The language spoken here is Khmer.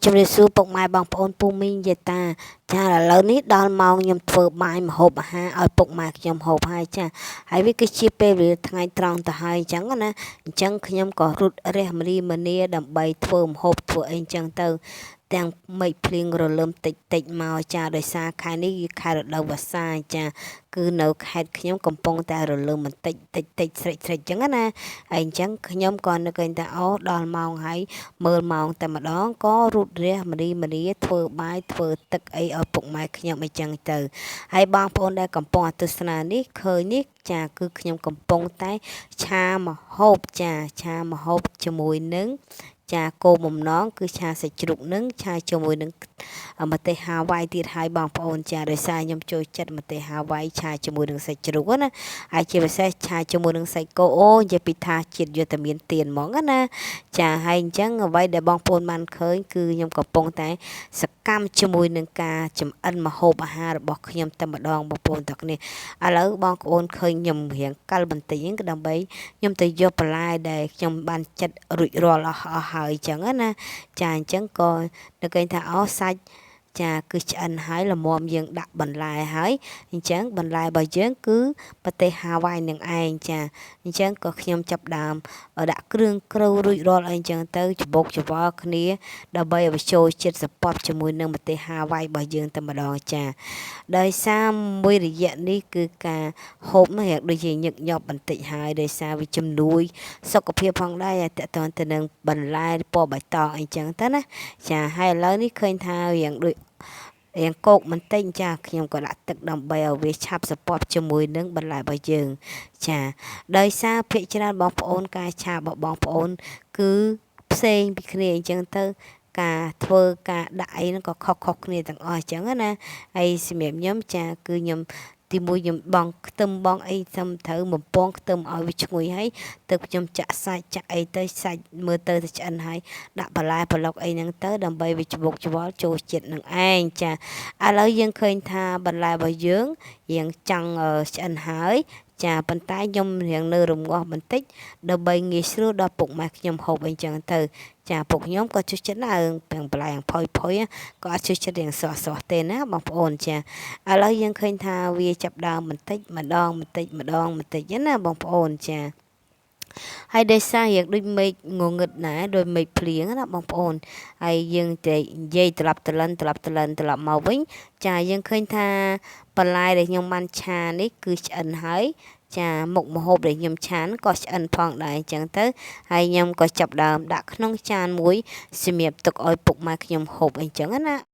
ជំរាបសួរពុកម៉ែបងប្អូនពូមីងយាយតាចាឥឡូវនេះដល់ម៉ោងខ្ញុំធ្វើបាយម្ហូបអាហារឲ្យពុកម៉ែខ្ញុំហូបហើយចាហើយវាគឺជាពេលវេលាថ្ងៃត្រង់ទៅហើយអញ្ចឹងណាអញ្ចឹងខ្ញុំក៏រត់រះមនីមនាដើម្បីធ្វើម្ហូបធ្វើអីអញ្ចឹងទៅទាំងមេឃភ្លៀងរលឹមតិចមកចាដោយសារខែនេះគឺខែរដូវវស្សាចាគឺនៅខេត្តខ្ញុំកំពុងតែរលឹមបន្តិចស្រិចអញ្ចឹងណាហើយអញ្ចឹងខ្ញុំក៏នឹកឃើញថាអូដល់ម៉ោងហើយមើលម៉ោងតែម្ដងក៏រត់រះមនីមនាធ្វើបាយធ្វើទឹកអីឲ្យពុកម៉ែខ្ញុំអីចឹងទៅហើយបងប្អូនដែលកំពុងទស្សនានេះឃើញនេះចាគឺខ្ញុំកំពុងតែឆាម្ហូបចាឆាម្ហូបជាមួយនឹងចាគោលបំណងគឺឆាសាច់ជ្រូកនឹងឆាជាមួយនឹងម្ទេសហាវ៉ៃទៀតហើយបងប្អូនចាដោយសារខ្ញុំចូលចិត្តម្ទេសហាវ៉ៃឆាជាមួយនឹងសាច់ជ្រូកណាហើយជាពិសេសឆាជាមួយនឹងសាច់គោអូនិយាយពីថាជាតិយុទ្ធមានទៀនហ្មងណាចាហើយអញ្ចឹងអ្វីដែលបងប្អូនបានឃើញគឺខ្ញុំកំពុងតែសកម្មជាមួយនឹងការចម្អិនម្ហូបអាហាររបស់ខ្ញុំតែម្ដងបងប្អូនទាំងគ្នាឥឡូវបងប្អូនឃើញខ្ញុំរៀងកាល់បន្តិចហ្នឹងគឺដើម្បីខ្ញុំទៅយកបន្លែដែលខ្ញុំបានចិតរួចរាល់អស់ហើយអញ្ចឹងណាចាអញ្ចឹងក៏នឹកឃើញថាអូសាច់ចាគឺឆ្អិនហើយល្មមយើងដាក់បន្លែហើយអញ្ចឹងបន្លែរបស់យើងគឺប្រទេសហាវ៉ៃនឹងឯងចាអញ្ចឹងក៏ខ្ញុំចាប់ដើមដាក់គ្រឿងក្រូវរួចរាល់អីអញ្ចឹងទៅច្បុកច្បល់គ្នាដើម្បីឲ្យវាចូលជាតិសពជាមួយនឹងប្រទេសហាវ៉ៃរបស់យើងតែម្ដងចាដោយសារមួយរយៈនេះគឺការហូបនោះរៀងដូចជាញឹកញាប់បន្តិចហើយដោយសារវាជំនួយសុខភាពផងដែរតើតើទៅនឹងបន្លែពណ៌បៃតងអីចឹងទៅណាចាហើយឥឡូវនេះឃើញថារៀងដូចរៀងកោកបន្តិចចាខ្ញុំក៏ដាក់ទឹកដើម្បីឲ្យវាឆាប់សពប់ជាមួយនឹងបន្លែរបស់យើងចាដោយសារភាគច្រើនបងប្អូនការឆារបស់បងប្អូនគឺផ្សេងពីគ្នាអញ្ចឹងទៅការធ្វើការដាក់អីហ្នឹងក៏ខុសគ្នាទាំងអស់អញ្ចឹងណាហើយសម្រាប់ខ្ញុំចាគឺខ្ញុំទីមួយខ្ញុំបងខ្ទឹមបងអីខ្ញុំត្រូវបំពងខ្ទឹមឲ្យវាឈ្ងុយហើយទៅខ្ញុំចាក់សាច់ចាក់អីទៅសាច់មើលទៅឆ្អិនហើយដាក់បន្លែប្លុកអីហ្នឹងទៅដើម្បីវាច្បុកច្បល់ចូលជាតិនឹងឯងចាឥឡូវយើងឃើញថាបន្លែរបស់យើងរៀងចង់ឆ្អិនហើយចាប៉ុន្តែខ្ញុំរៀងនៅរងាស់បន្តិចដើម្បីងាយស្រួលដល់ពុកម៉ែខ្ញុំហូបអីចឹងទៅចាពុកខ្ញុំក៏ជួយចិត្តដែរទាំងបន្លែផុយក៏អត់ជួយចិត្តរៀងស្រស់ទេណាបងប្អូនចាឥឡូវយើងឃើញថាវាចាប់ដើមបន្តិចម្ដងណាបងប្អូនចាហើយដោយសារយើងដូចមេឃងងឹតណាដោយមេឃភ្លៀងណាបងប្អូនហើយយើងតែនិយាយត្រឡប់មកវិញចាយើងឃើញថាបន្លែដែលខ្ញុំបានឆានេះគឺឆ្អិនហើយចាមុខម្ហូបដែលខ្ញុំឆានក៏ឆ្អិនផងដែរអញ្ចឹងទៅហើយខ្ញុំក៏ចាប់ដើមដាក់ក្នុងចានមួយសម្រាប់ទុកឲ្យពុកម៉ែខ្ញុំហូបអីចឹងណា